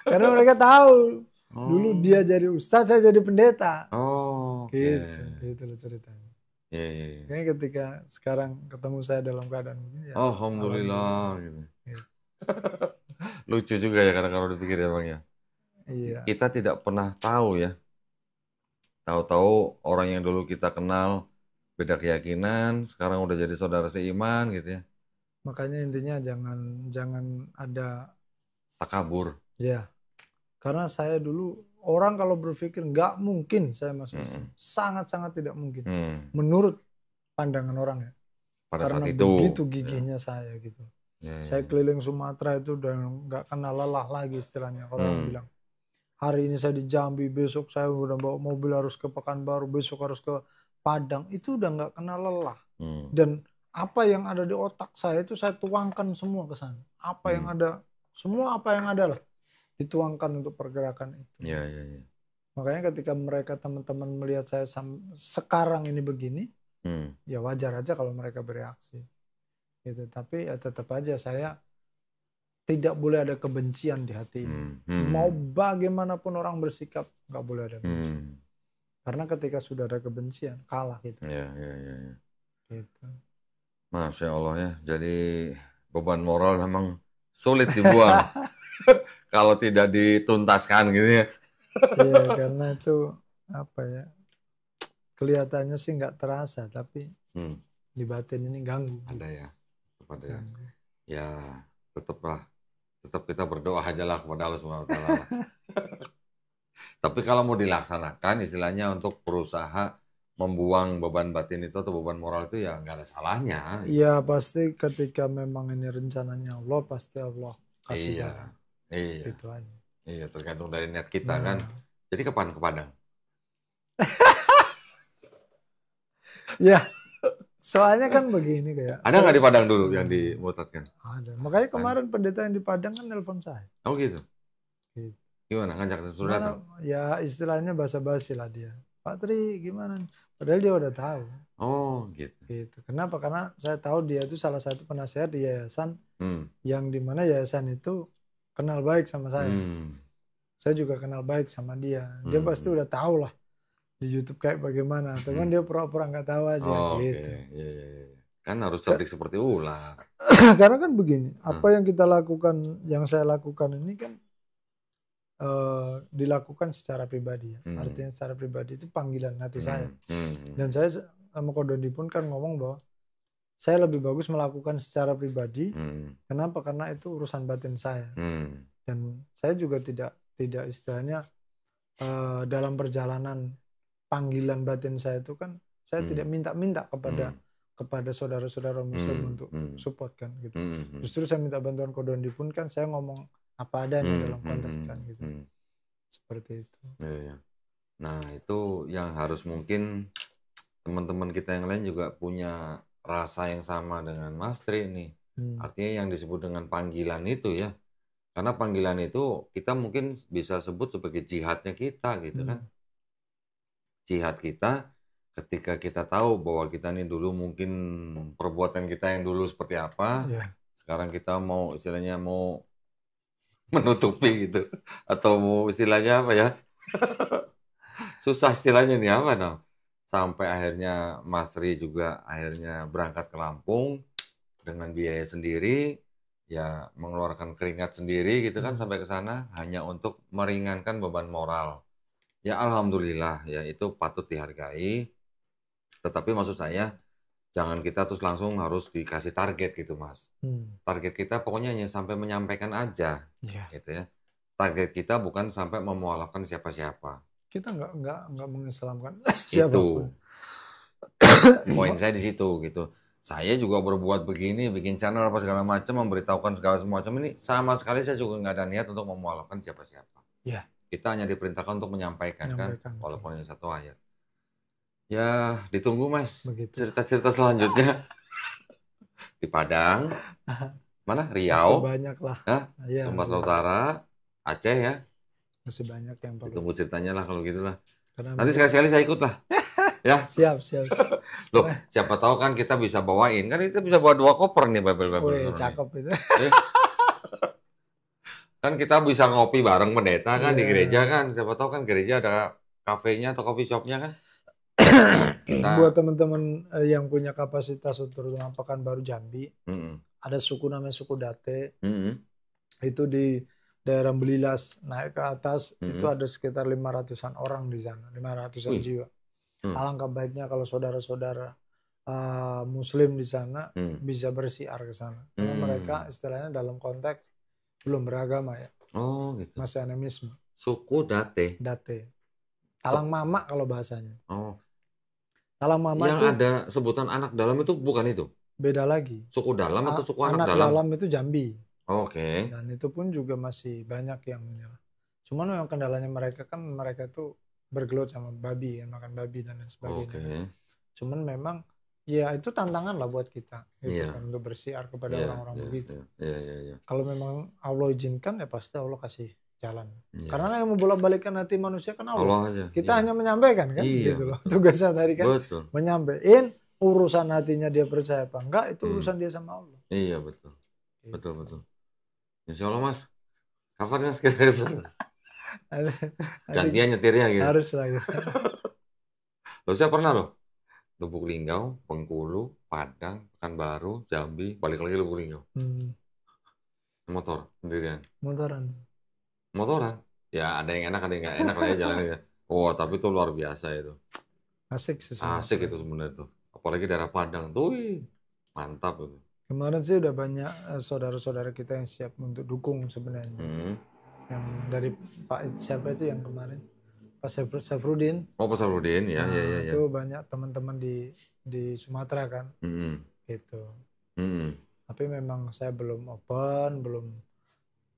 Karena mereka tahu dulu dia jadi ustadz, saya jadi pendeta. Gitu loh ceritanya. Kayaknya ketika sekarang ketemu saya dalam keadaan begini ya. Alhamdulillah. Gitu. Lucu juga ya kadang kalau dipikir ya Bang ya. Iya. Kita tidak pernah tahu ya. Tahu-tahu orang yang dulu kita kenal beda keyakinan, sekarang udah jadi saudara seiman gitu ya. Makanya intinya jangan ada takabur. Ya. Karena saya dulu orang kalau berpikir nggak mungkin saya masuk Islam. Sangat-sangat tidak mungkin. Menurut pandangan orang ya. Karena saat itu begitu gigihnya saya gitu. Saya keliling Sumatera itu udah nggak kenal lelah lagi istilahnya. Orang bilang hari ini saya di Jambi, besok saya udah bawa mobil harus ke Pekanbaru, besok harus ke Padang. Itu udah nggak kenal lelah. Dan apa yang ada di otak saya itu saya tuangkan semua ke sana. Apa yang ada, semua apa yang ada lah dituangkan untuk pergerakan itu. Makanya ketika mereka teman-teman melihat saya sekarang ini begini, ya wajar aja kalau mereka bereaksi. Gitu. Tapi ya tetap aja saya tidak boleh ada kebencian di hati ini. Mau bagaimanapun orang bersikap, nggak boleh ada benci. Karena ketika sudah ada kebencian, kalah gitu. Gitu. Masya Allah ya. Jadi beban moral memang sulit dibuang kalau tidak dituntaskan gitu ya. Iya, karena itu apa ya? Kelihatannya sih nggak terasa, tapi di batin ini ganggu. Ada ya. Ya, tetap kita berdoa aja lah kepada Allah Subhanahu wa taala. Tapi kalau mau dilaksanakan istilahnya untuk berusaha membuang beban batin itu atau beban moral itu ya nggak ada salahnya. Iya, pasti ketika memang ini rencananya Allah, pasti Allah kasih jalan. Itu aja. Iya, tergantung dari niat kita kan. Jadi kapan ke Padang? Ya, soalnya kan begini kayak. Ada nggak di Padang dulu yang dimutatkan? Ada. Makanya kemarin pendeta yang di Padang kan nelpon saya. Oh gitu. Gimana? Ngajak sudah datang? Ya istilahnya basa-basi lah dia. Pak Tri gimana? Padahal dia udah tahu. Oh gitu. Kenapa? Karena saya tahu dia itu salah satu penasehat di yayasan yang dimana yayasan itu kenal baik sama saya. Saya juga kenal baik sama dia. Dia pasti udah tahu lah di YouTube kayak bagaimana. Cuman dia pura-pura nggak tahu aja. Gitu. Kan harus cerdik seperti ular. Karena kan begini, apa yang kita lakukan, yang saya lakukan ini kan dilakukan secara pribadi ya. Artinya secara pribadi itu panggilan hati saya. Dan saya sama Kodoni pun kan ngomong bahwa saya lebih bagus melakukan secara pribadi. Kenapa? Karena itu urusan batin saya. Dan saya juga tidak istilahnya dalam perjalanan panggilan batin saya itu kan saya tidak minta-minta kepada saudara-saudara muslim untuk support kan gitu. Justru saya minta bantuan Kodoni pun kan saya ngomong apa adanya dalam konteks kan gitu. Seperti itu. Nah, itu yang harus mungkin teman-teman kita yang lain juga punya rasa yang sama dengan Mas Tri nih. Artinya yang disebut dengan panggilan itu ya. Karena panggilan itu kita mungkin bisa sebut sebagai jihadnya kita gitu kan. Jihad kita ketika kita tahu bahwa kita ini dulu mungkin perbuatan kita yang dulu seperti apa, sekarang kita mau istilahnya mau menutupi gitu, atau mau istilahnya apa ya, susah istilahnya nih apa dong, sampai akhirnya Mas Ri juga akhirnya berangkat ke Lampung dengan biaya sendiri, ya mengeluarkan keringat sendiri gitu kan sampai ke sana hanya untuk meringankan beban moral. Ya alhamdulillah ya itu patut dihargai. Tetapi maksud saya jangan kita terus langsung harus dikasih target gitu Mas. Target kita pokoknya hanya sampai menyampaikan aja, gitu ya. Target kita bukan sampai memualafkan siapa-siapa. Kita nggak mengislamkan Itu. siapapun. Poin saya di situ gitu. Saya juga berbuat begini, bikin channel apa segala macam, memberitahukan segala semacam ini sama sekali saya juga nggak ada niat untuk memualafkan siapa-siapa. Kita hanya diperintahkan untuk menyampaikan kan, walaupun hanya satu ayat. Ya, ditunggu Mas. Cerita-cerita selanjutnya di Padang, mana? Riau, masih banyak lah. Sumatera Utara, Aceh ya. Masih banyak yang perlu. Ditunggu ceritanya lah kalau gitulah. Nanti sekali-sekali saya ikut lah. Ya. Siap. Loh, siapa tahu kan kita bisa bawain. Kan kita bisa bawa 2 koper nih babel-babel. Cakep itu. Kan kita bisa ngopi bareng pendeta kan di gereja kan. Siapa tahu kan gereja ada kafenya atau coffee shopnya kan. Buat teman-teman yang punya kapasitas untuk Pekanbaru Jambi, ada suku namanya suku Date. Itu di daerah Belilas naik ke atas itu ada sekitar 500-an orang di sana, 500-an jiwa. Alangkah baiknya kalau saudara-saudara Muslim di sana bisa bersiar ke sana. Karena mereka istilahnya dalam konteks belum beragama ya. Oh gitu. Masih animisme. Suku Date. Talang Mama kalau bahasanya. Oh. Talang Mama yang itu ada sebutan anak dalam itu bukan itu? Beda lagi. Suku dalam atau suku anak dalam? Anak dalam itu Jambi. Oke. Dan itu pun juga masih banyak yang menyerah. Cuman memang kendalanya mereka kan mereka tuh bergelut sama babi, makan babi dan lain sebagainya. Cuman memang ya itu tantangan lah buat kita gitu kan, untuk bersiar kepada orang-orang begitu. Kalau memang Allah izinkan ya pasti Allah kasih jalan. Karena yang membolak-balikkan hati manusia kan Allah aja. Kita hanya menyampaikan kan gitu loh. Tugasnya tadi kan menyampaikan, urusan hatinya dia percaya apa enggak itu urusan dia sama Allah. Iya betul. Gitu. Betul. Insya Allah Mas. Kapan Mas kita kesana? Gantian nyetirnya gitu. Harus lah gitu. Loh saya pernah loh. Lubuk Linggau, Bengkulu, Padang, Pekanbaru, Jambi, balik lagi Lubuk Linggau. Motor sendirian. Motoran. Ya ada yang enak, ada yang nggak enak lah ya jalannya. Oh tapi itu luar biasa itu. Asik sih. Asik itu sebenarnya tuh. Apalagi daerah Padang tuh, mantap itu. Kemarin sih udah banyak saudara-saudara kita yang siap untuk dukung sebenarnya. Yang dari Pak siapa itu yang kemarin? Pak Safrudin. Oh Pak Safrudin ya. Itu banyak teman-teman di Sumatera kan. Gitu. Tapi memang saya belum open,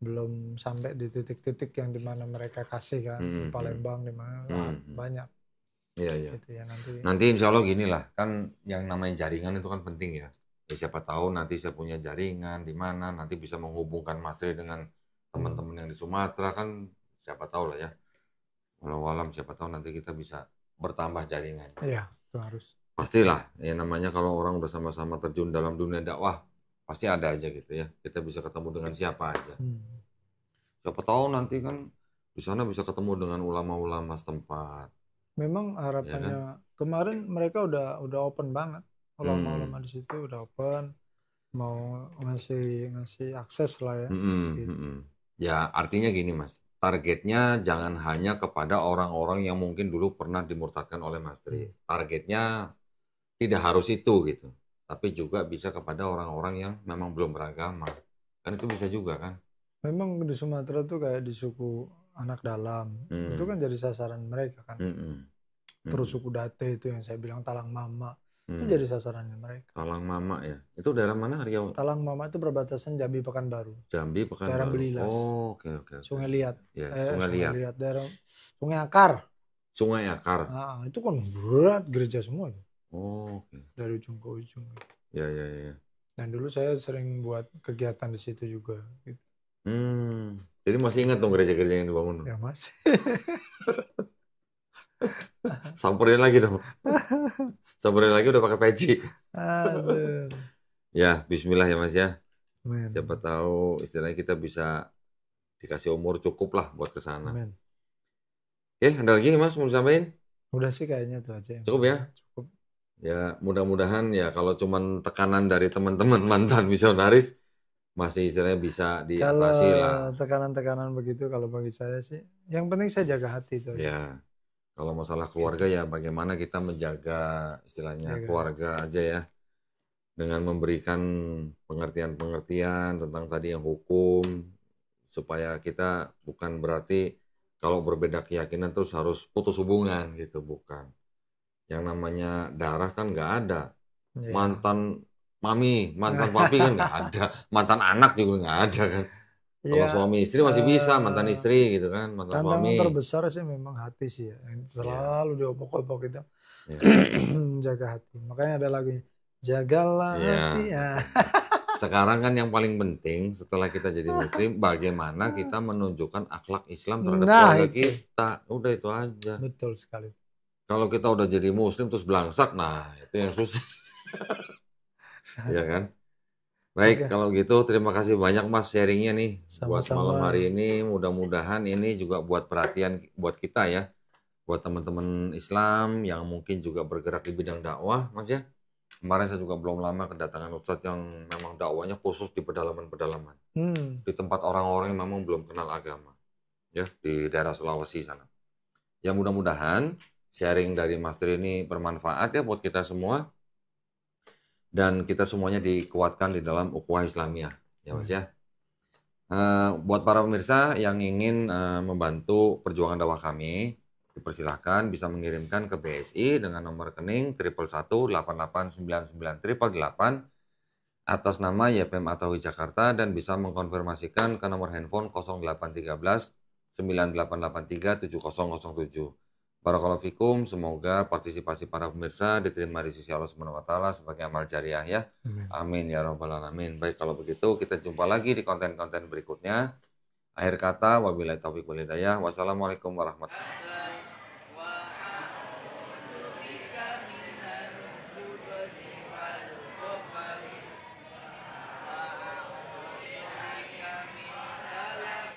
belum sampai di titik-titik yang dimana mereka kasih kan. Palembang dimana banyak. Iya. Gitu ya, nanti insya Allah gini lah, kan yang namanya jaringan itu kan penting ya. Siapa tahu nanti saya punya jaringan di mana nanti bisa menghubungkan Mas Ri dengan teman-teman yang di Sumatera kan, siapa tahu lah ya. Walau alam siapa tahu nanti kita bisa bertambah jaringan. Iya, itu harus. Pastilah, ya namanya kalau orang bersama-sama terjun dalam dunia dakwah pasti ada aja gitu ya. Kita bisa ketemu dengan siapa aja. Siapa tahu nanti kan di sana bisa ketemu dengan ulama-ulama setempat. Memang harapannya ya kan? Kemarin mereka udah open banget. Ulama-ulama di situ udah open, mau ngasih akses lah ya. Gitu. Ya artinya gini Mas, targetnya jangan hanya kepada orang-orang yang mungkin dulu pernah dimurtadkan oleh Mas Tri. Targetnya tidak harus itu gitu, tapi juga bisa kepada orang-orang yang memang belum beragama. Kan itu bisa juga kan. Memang di Sumatera tuh kayak di suku anak dalam, itu kan jadi sasaran mereka kan. Terus suku Date itu yang saya bilang Talang Mama. Itu jadi sasarannya mereka. Talang Mama ya. Itu daerah mana Riau? Talang Mama itu perbatasan Jambi Pekanbaru. Jambi Pekanbaru. Daerah Belilas. Oh, oke. Sungai Liat. Ya, Sungai Liat. Daerah Sungai Akar. Sungai Akar. Nah, itu kan berat gereja semua tuh. Oh, oke. Dari ujung ke ujung. Ya. Dan dulu saya sering buat kegiatan di situ juga gitu. Jadi masih ingat dong gereja-gereja yang dibangun? Ya Mas. Samperin lagi dong. Samperin lagi udah pakai peci. Aduh. Ya, bismillah ya Mas ya. Siapa Amin. tahu istilahnya kita bisa dikasih umur cukup lah buat ke sana. Amin. Oke, ada lagi Mas mau disampaikan? Udah sih kayaknya itu aja yang Cukup ya? penting. Cukup. Ya, mudah-mudahan ya kalau cuman tekanan dari teman-teman mantan misionaris masih istilahnya bisa Kalau diatasi lah. tekanan-tekanan begitu, kalau bagi saya sih, yang penting saya jaga hati itu aja. Ya, kalau masalah keluarga Gitu. ya bagaimana kita menjaga istilahnya Jaga. keluarga aja ya. Dengan memberikan pengertian-pengertian tentang tadi yang hukum, supaya kita bukan berarti kalau berbeda keyakinan terus harus putus hubungan gitu, bukan. Yang namanya darah kan nggak ada. Ya. Mantan mami, mantan papi kan nggak ada. Mantan anak juga nggak ada kan. Kalau Ya, suami istri masih bisa, mantan istri gitu kan, mantan tantangan suami. terbesar sih memang hati sih ya. Yang Ya, selalu diobok-obok itu. ya, Jaga hati. Makanya ada lagunya. Jagalah hati ya, ya. betul. Sekarang kan yang paling penting setelah kita jadi muslim, bagaimana kita menunjukkan akhlak Islam terhadap Nah keluarga itu. kita. Udah itu aja. Betul sekali. Kalau kita udah jadi muslim terus belangsak, nah itu yang susah. Ya kan? Baik, Oke, kalau gitu terima kasih banyak Mas sharingnya nih buat malam sama-sama. hari ini. Mudah-mudahan ini juga buat perhatian buat kita ya. Buat teman-teman Islam yang mungkin juga bergerak di bidang dakwah, Mas ya. Kemarin saya juga belum lama kedatangan Ustadz yang memang dakwanya khusus di pedalaman-pedalaman. Hmm. Di tempat orang-orang yang memang belum kenal agama. Ya, di daerah Sulawesi sana. Ya mudah-mudahan sharing dari Mas Tri ini bermanfaat ya buat kita semua. Dan kita semuanya dikuatkan di dalam ukhuwah Islamiyah. Ya Mas ya. Buat para pemirsa yang ingin membantu perjuangan dakwah kami, dipersilahkan bisa mengirimkan ke BSI dengan nomor rekening 111889988 atas nama YPM Atawi Jakarta dan bisa mengkonfirmasikan ke nomor handphone 0813 9883 7007. Barakallahu fikum, semoga partisipasi para pemirsa diterima di sisi Allah Subhanahu wa taala sebagai amal jariah ya. Amin. Amin ya rabbal alamin. Baik kalau begitu kita jumpa lagi di konten-konten berikutnya. Akhir kata wabillahi taufiq wal hidayah. Wassalamualaikum warahmatullahi wabarakatuh.